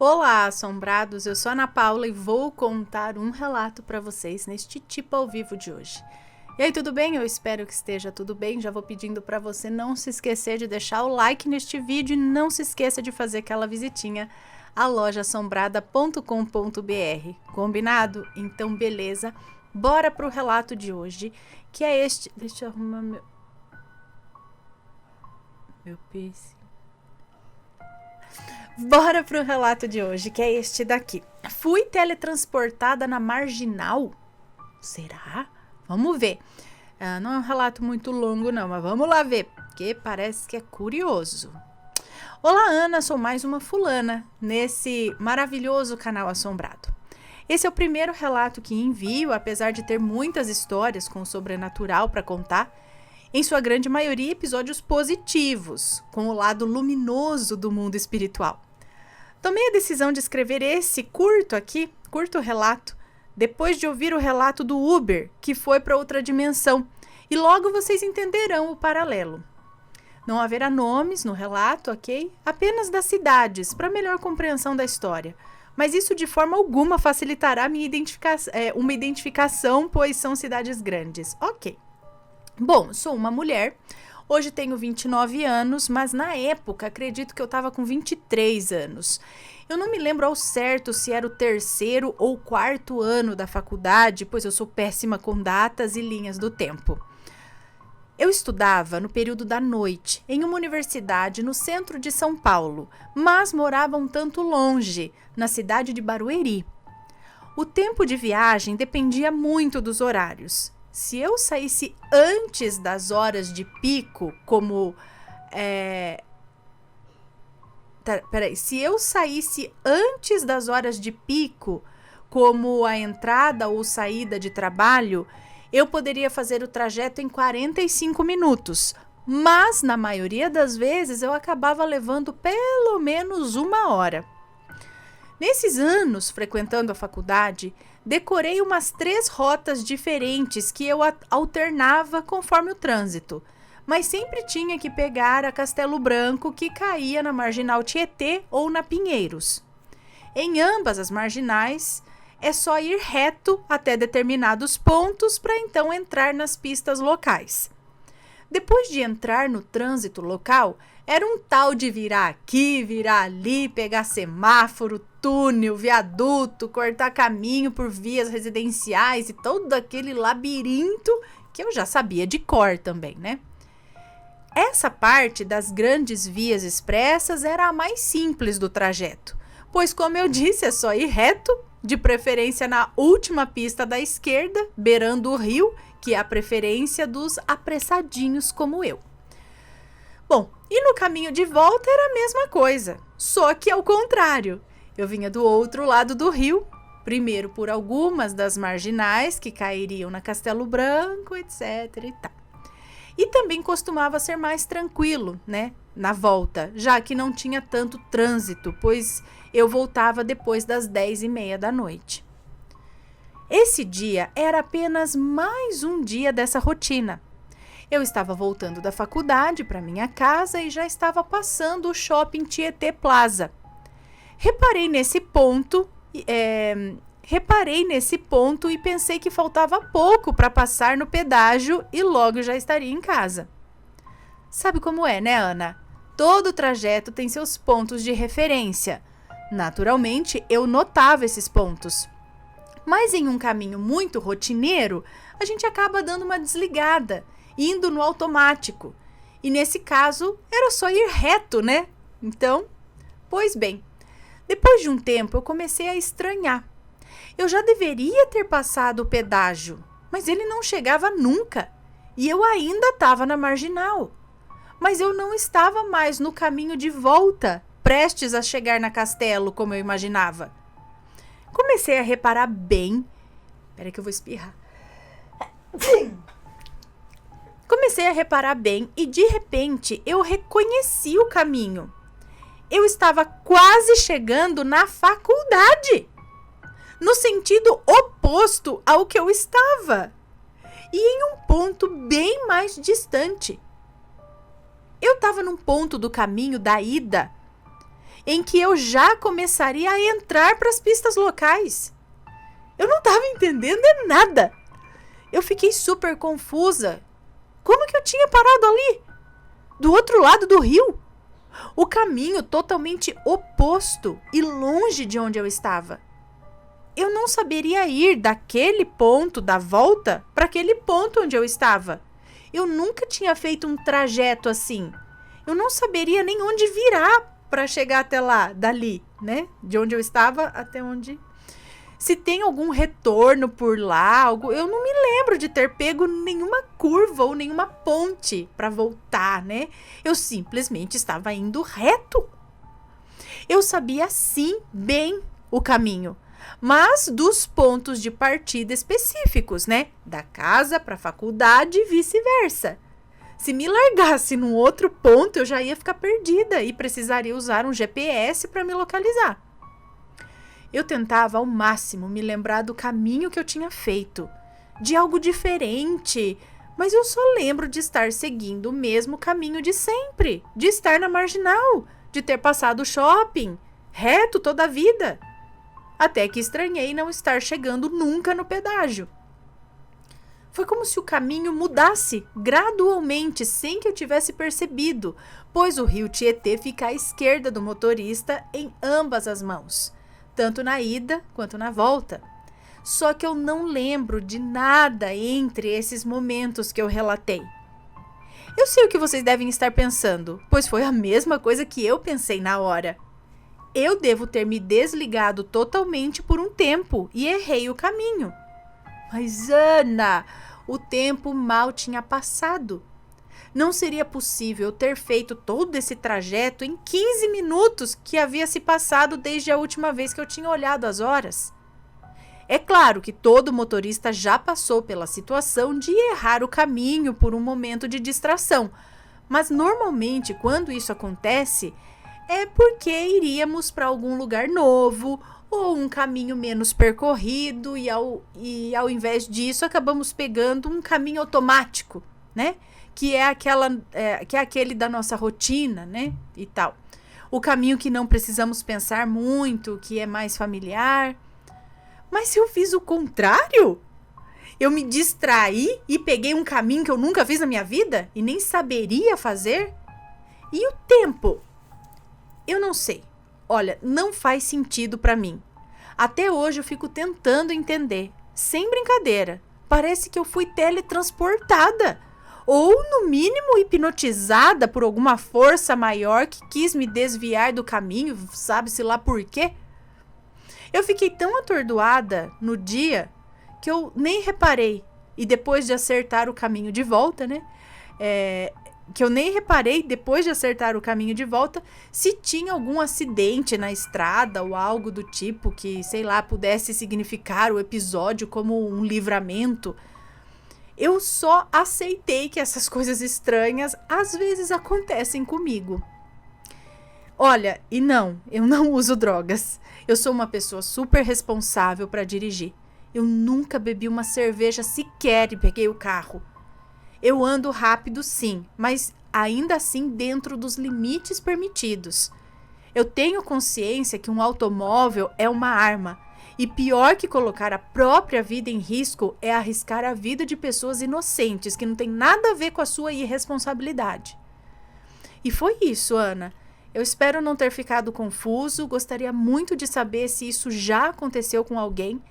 Olá, assombrados! Eu sou a Ana Paula e vou contar um relato para vocês neste tipo ao vivo de hoje. E aí, tudo bem? Eu espero que esteja tudo bem. Já vou pedindo para você não se esquecer de deixar o like neste vídeo e não se esqueça de fazer aquela visitinha à lojaassombrada.com.br. Combinado? Então, beleza. Bora pro relato de hoje, que é este... Deixa eu arrumar meu PC. Bora pro relato de hoje, que é este daqui. Fui teletransportada na Marginal? Será? Vamos ver. Não é um relato muito longo não, mas vamos lá ver, porque parece que é curioso. Olá, Ana, sou mais uma fulana nesse maravilhoso canal assombrado. Esse é o primeiro relato que envio, apesar de ter muitas histórias com o sobrenatural para contar, em sua grande maioria episódios positivos, com o lado luminoso do mundo espiritual. Tomei a decisão de escrever esse curto relato, depois de ouvir o relato do Uber, que foi para outra dimensão, e logo vocês entenderão o paralelo. Não haverá nomes no relato, ok? Apenas das cidades, para melhor compreensão da história. Mas isso de forma alguma facilitará uma identificação, pois são cidades grandes. Ok. Bom, sou uma mulher, hoje tenho 29 anos, mas na época acredito que eu estava com 23 anos. Eu não me lembro ao certo se era o terceiro ou quarto ano da faculdade, pois eu sou péssima com datas e linhas do tempo. Eu estudava no período da noite, em uma universidade no centro de São Paulo, mas morava um tanto longe, na cidade de Barueri. O tempo de viagem dependia muito dos horários. Se eu saísse antes das horas de pico, Se eu saísse antes das horas de pico, como a entrada ou saída de trabalho, eu poderia fazer o trajeto em 45 minutos. Mas, na maioria das vezes, eu acabava levando pelo menos 1 hora. Nesses anos, frequentando a faculdade, decorei umas 3 rotas diferentes que eu alternava conforme o trânsito, mas sempre tinha que pegar a Castelo Branco, que caía na Marginal Tietê ou na Pinheiros. Em ambas as marginais, é só ir reto até determinados pontos para então entrar nas pistas locais. Depois de entrar no trânsito local, era um tal de virar aqui, virar ali, pegar semáforo, túnel, viaduto, cortar caminho por vias residenciais e todo aquele labirinto que eu já sabia de cor também, né? Essa parte das grandes vias expressas era a mais simples do trajeto, pois, como eu disse, é só ir reto, de preferência na última pista da esquerda, beirando o rio, que é a preferência dos apressadinhos como eu. Bom, e no caminho de volta era a mesma coisa, só que ao contrário. Eu vinha do outro lado do rio, primeiro por algumas das marginais que cairiam na Castelo Branco, etc. e tal. E também costumava ser mais tranquilo, né, na volta, já que não tinha tanto trânsito, pois eu voltava depois das 10h30 da noite. Esse dia era apenas mais um dia dessa rotina. Eu estava voltando da faculdade para minha casa e já estava passando o shopping Tietê Plaza. Reparei nesse ponto e pensei que faltava pouco para passar no pedágio e logo já estaria em casa. Sabe como é, né, Ana? Todo trajeto tem seus pontos de referência. Naturalmente, eu notava esses pontos. Mas em um caminho muito rotineiro, a gente acaba dando uma desligada, indo no automático. E nesse caso, era só ir reto, né? Então, pois bem, depois de um tempo eu comecei a estranhar. Eu já deveria ter passado o pedágio, mas ele não chegava nunca. E eu ainda estava na marginal. Mas eu não estava mais no caminho de volta, prestes a chegar na Castelo, como eu imaginava. Comecei a reparar bem... Espera que eu vou espirrar. Comecei a reparar bem e, de repente, eu reconheci o caminho. Eu estava quase chegando na faculdade, no sentido oposto ao que eu estava, e em um ponto bem mais distante. Eu estava num ponto do caminho da ida em que eu já começaria a entrar para as pistas locais. Eu não estava entendendo nada. Eu fiquei super confusa. Como que eu tinha parado ali? Do outro lado do rio? O caminho totalmente oposto e longe de onde eu estava. Eu não saberia ir daquele ponto da volta para aquele ponto onde eu estava. Eu nunca tinha feito um trajeto assim. Eu não saberia nem onde virar para chegar até lá, dali, né? De onde eu estava até onde... Se tem algum retorno por lá, eu não me lembro de ter pego nenhuma curva ou nenhuma ponte para voltar, né? Eu simplesmente estava indo reto. Eu sabia, sim, bem o caminho, mas dos pontos de partida específicos, né? Da casa para a faculdade e vice-versa. Se me largasse num outro ponto, eu já ia ficar perdida e precisaria usar um GPS para me localizar. Eu tentava ao máximo me lembrar do caminho que eu tinha feito, de algo diferente, mas eu só lembro de estar seguindo o mesmo caminho de sempre, de estar na marginal, de ter passado o shopping, reto toda a vida. Até que estranhei não estar chegando nunca no pedágio. Foi como se o caminho mudasse gradualmente, sem que eu tivesse percebido, pois o rio Tietê fica à esquerda do motorista em ambas as mãos, tanto na ida quanto na volta. Só que eu não lembro de nada entre esses momentos que eu relatei. Eu sei o que vocês devem estar pensando, pois foi a mesma coisa que eu pensei na hora. Eu devo ter me desligado totalmente por um tempo e errei o caminho. Mas, Ana, o tempo mal tinha passado. Não seria possível ter feito todo esse trajeto em 15 minutos que havia se passado desde a última vez que eu tinha olhado as horas. É claro que todo motorista já passou pela situação de errar o caminho por um momento de distração, mas normalmente quando isso acontece é porque iríamos para algum lugar novo ou um caminho menos percorrido e ao invés disso acabamos pegando um caminho automático, né? Que é aquele da nossa rotina, né? E tal. O caminho que não precisamos pensar muito, que é mais familiar. Mas eu fiz o contrário? Eu me distraí e peguei um caminho que eu nunca fiz na minha vida e nem saberia fazer? E o tempo? Eu não sei. Olha, não faz sentido para mim. Até hoje eu fico tentando entender. Sem brincadeira. Parece que eu fui teletransportada. Ou, no mínimo, hipnotizada por alguma força maior que quis me desviar do caminho, sabe-se lá por quê? Eu fiquei tão atordoada no dia que eu nem reparei. E depois de acertar o caminho de volta, né? Que eu nem reparei, depois de acertar o caminho de volta, se tinha algum acidente na estrada ou algo do tipo que, sei lá, pudesse significar o episódio como um livramento. Eu só aceitei que essas coisas estranhas às vezes acontecem comigo. Olha, e não, eu não uso drogas. Eu sou uma pessoa super responsável para dirigir. Eu nunca bebi uma cerveja sequer e peguei o carro. Eu ando rápido sim, mas ainda assim dentro dos limites permitidos. Eu tenho consciência que um automóvel é uma arma. E pior que colocar a própria vida em risco é arriscar a vida de pessoas inocentes que não tem nada a ver com a sua irresponsabilidade. E foi isso, Ana. Eu espero não ter ficado confuso. Gostaria muito de saber se isso já aconteceu com alguém.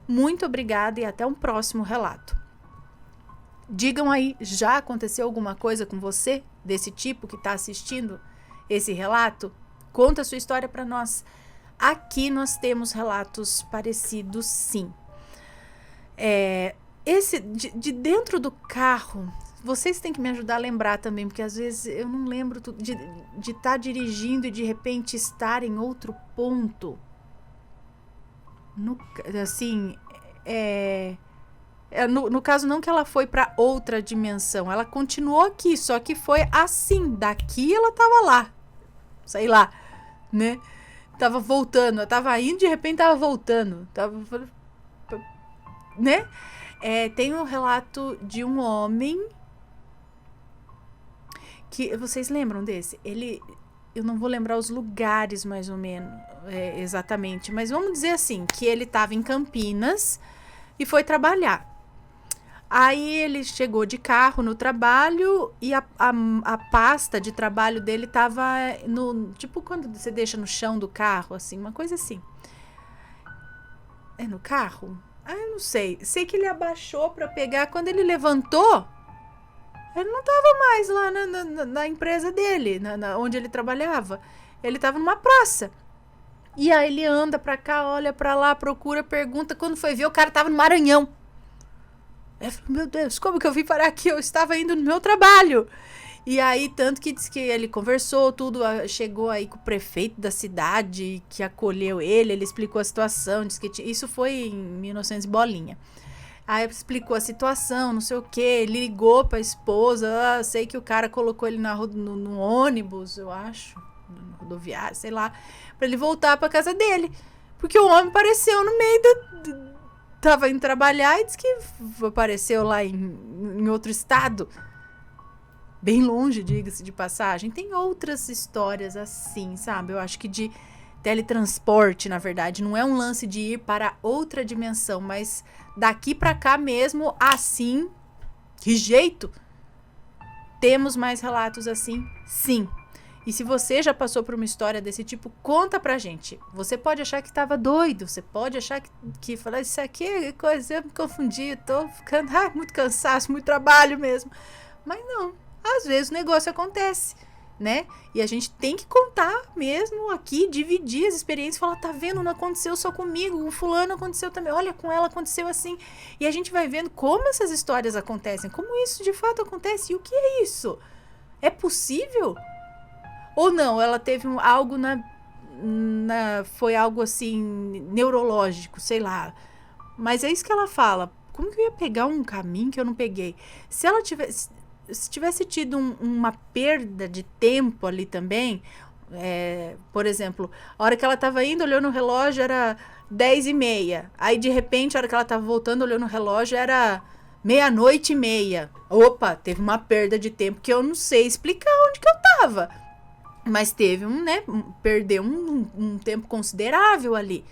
Muito obrigada e até um próximo relato. Digam aí, já aconteceu alguma coisa com você desse tipo que está assistindo esse relato? Conta a sua história para nós. Aqui nós temos relatos parecidos, sim. Esse de dentro do carro, vocês têm que me ajudar a lembrar também, porque às vezes eu não lembro de estar dirigindo e de repente estar em outro ponto. No caso, não que ela foi para outra dimensão, ela continuou aqui, só que foi assim, daqui ela tava lá, sei lá, né? Tava voltando, eu tava indo, de repente tava voltando, né? Tem um relato de um homem que, vocês lembram desse? Ele eu não vou lembrar os lugares mais ou menos, exatamente, mas vamos dizer assim, que ele estava em Campinas e foi trabalhar. Aí ele chegou de carro no trabalho e a pasta de trabalho dele tava no... Tipo quando você deixa no chão do carro, assim, uma coisa assim. É no carro? Ah, eu não sei. Sei que ele abaixou pra pegar. Quando ele levantou, ele não tava mais lá na empresa dele, onde ele trabalhava. Ele tava numa praça. E aí ele anda pra cá, olha pra lá, procura, pergunta. Quando foi ver, o cara tava no Maranhão. Eu falei, meu Deus, como que eu vim parar aqui? Eu estava indo no meu trabalho. E aí, tanto que diz que ele conversou, tudo, chegou aí com o prefeito da cidade, que acolheu ele explicou a situação, disse que isso foi em 1900 e bolinha. Aí explicou a situação, não sei o que, ligou pra esposa, sei que o cara colocou ele no ônibus, eu acho, no rodoviário, sei lá, pra ele voltar pra casa dele. Porque o homem apareceu no meio tava indo trabalhar e disse que apareceu lá em outro estado. Bem longe, diga-se de passagem. Tem outras histórias assim, sabe? Eu acho que de teletransporte, na verdade. Não é um lance de ir para outra dimensão, mas daqui para cá mesmo, assim, que jeito? Temos mais relatos assim? Sim. E se você já passou por uma história desse tipo, conta pra gente. Você pode achar que estava doido, você pode achar que falar isso aqui é coisa, eu me confundi, tô ficando muito cansaço, muito trabalho mesmo. Mas não, às vezes o negócio acontece, né? E a gente tem que contar mesmo aqui, dividir as experiências, falar, tá vendo, não aconteceu só comigo, o fulano aconteceu também, olha, com ela aconteceu assim. E a gente vai vendo como essas histórias acontecem, como isso de fato acontece, e o que é isso? É possível? Ou não, ela teve algo foi algo assim, neurológico, sei lá. Mas é isso que ela fala. Como que eu ia pegar um caminho que eu não peguei? Se tivesse tido uma perda de tempo ali também, por exemplo, a hora que ela estava indo, olhou no relógio, era 10h30. Aí, de repente, a hora que ela estava voltando, olhou no relógio, era 00:30. Opa, teve uma perda de tempo que eu não sei explicar onde que eu estava. Mas teve perdeu um tempo considerável ali.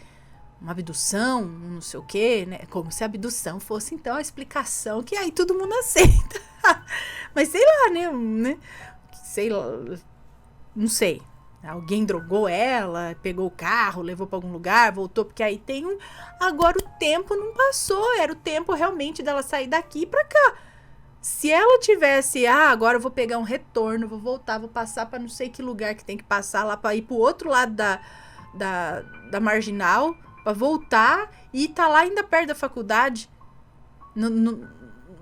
Uma abdução, não sei o quê, né? Como se a abdução fosse, então, a explicação que aí todo mundo aceita. Mas sei lá, né? Sei lá, não sei. Alguém drogou ela, pegou o carro, levou para algum lugar, voltou, porque aí tem Agora o tempo não passou, era o tempo realmente dela sair daqui para cá. Se ela tivesse, agora eu vou pegar um retorno, vou voltar, vou passar para não sei que lugar que tem que passar lá para ir pro outro lado da marginal, para voltar e tá lá ainda perto da faculdade.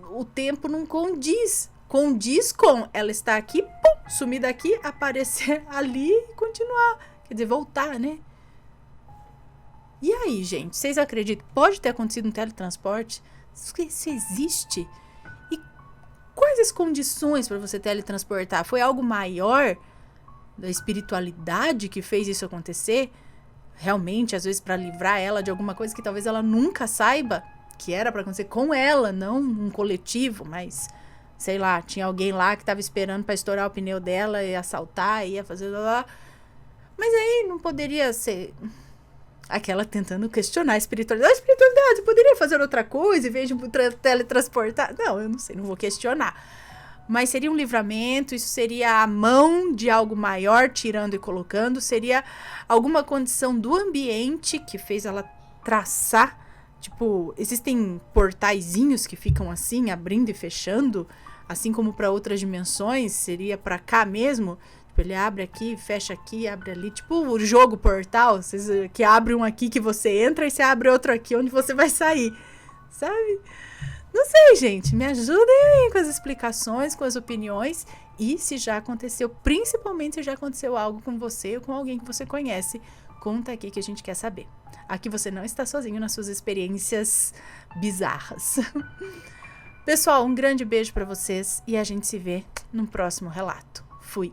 O tempo não condiz. Condiz com ela estar aqui, pum, sumir daqui, aparecer ali e continuar. Quer dizer, voltar, né? E aí, gente, vocês acreditam? Pode ter acontecido um teletransporte? Isso existe? Quais as condições para você teletransportar? Foi algo maior da espiritualidade que fez isso acontecer? Realmente, às vezes, para livrar ela de alguma coisa que talvez ela nunca saiba que era para acontecer com ela, não um coletivo, mas, sei lá, tinha alguém lá que estava esperando para estourar o pneu dela e assaltar, ia fazer... Mas aí não poderia ser... Aquela tentando questionar a espiritualidade. A espiritualidade poderia fazer outra coisa em vez de teletransportar? Não, eu não sei, não vou questionar. Mas seria um livramento, isso seria a mão de algo maior tirando e colocando, seria alguma condição do ambiente que fez ela traçar. Tipo, existem portaizinhos que ficam assim, abrindo e fechando, assim como para outras dimensões, seria para cá mesmo. Ele abre aqui, fecha aqui, abre ali. Tipo o jogo Portal, que abre um aqui que você entra e você abre outro aqui onde você vai sair. Sabe? Não sei, gente. Me ajudem aí com as explicações, com as opiniões. E se já aconteceu, principalmente se já aconteceu algo com você ou com alguém que você conhece, conta aqui que a gente quer saber. Aqui você não está sozinho nas suas experiências bizarras. Pessoal, um grande beijo para vocês e a gente se vê no próximo relato. Fui!